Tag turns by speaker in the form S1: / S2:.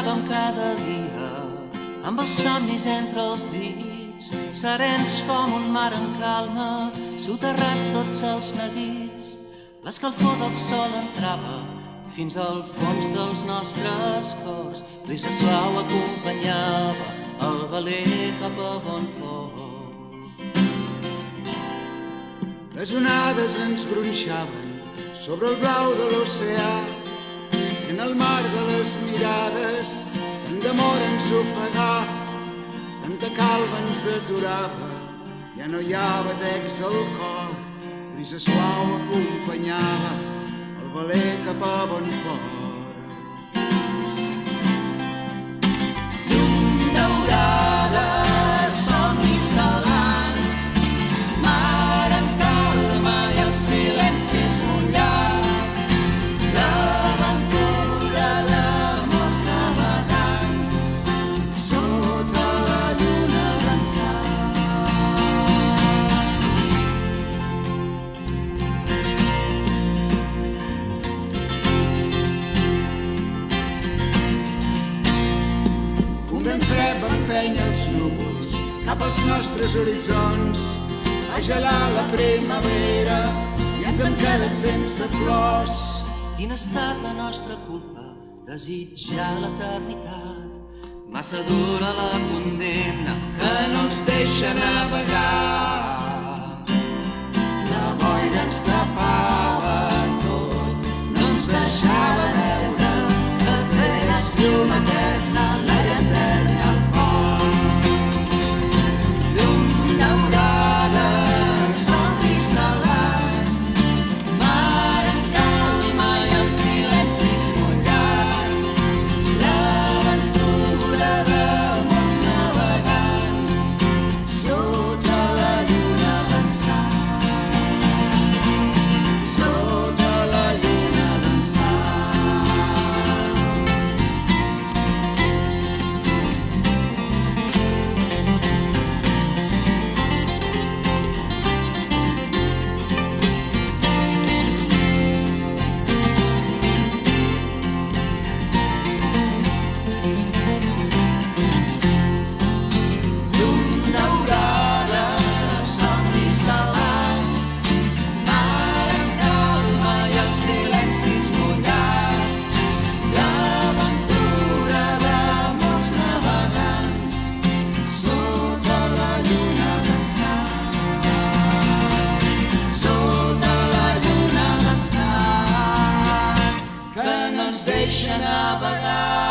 S1: marxàvem cada dia amb els somnis entre els dits, serens com un mar en calma, soterrats tots els neguits. L'escalfor del sol entrava fins al fons dels nostres cors, brisa suau acompanyava el veler cap a bon port.
S2: Les onades ens gronxaven sobre el blau de l'oceà, i en el mar de les mirades tant d'amor ens ofegà, tanta calma ens aturava, ja no hi ha batecs al cor, brisa suau acompanyava el veler cap a bon port.
S1: Llum daurada, somnis salats, mar en calma i els silencis mullats, l'aventura d'amors navegants sota la lluna dansant.
S2: Un vent fred va empènyer els núvols cap als nostres horitzons, va gelar la primavera i ens hem quedat sense flors.
S1: Quina ha estat la nostra culpa, desitjar l'eternitat. Massa dura la condemna
S2: Que no ens deixa navegar, la boira ens tapava tot, no ens deixava veure que tens llum eterna, l'aire eterna al cor.
S1: llum daurada, somnis salats, mar en calma i els silencis mullats, l'aventura d'amors navegants sota la lluna dansant, sota la lluna dansant. Llum daurada, somnis salats, mar en calma i els silencis mullats, l'aventura d'amors navegants sota la lluna dansant, sota la lluna dansant, que no ens deixa navegar.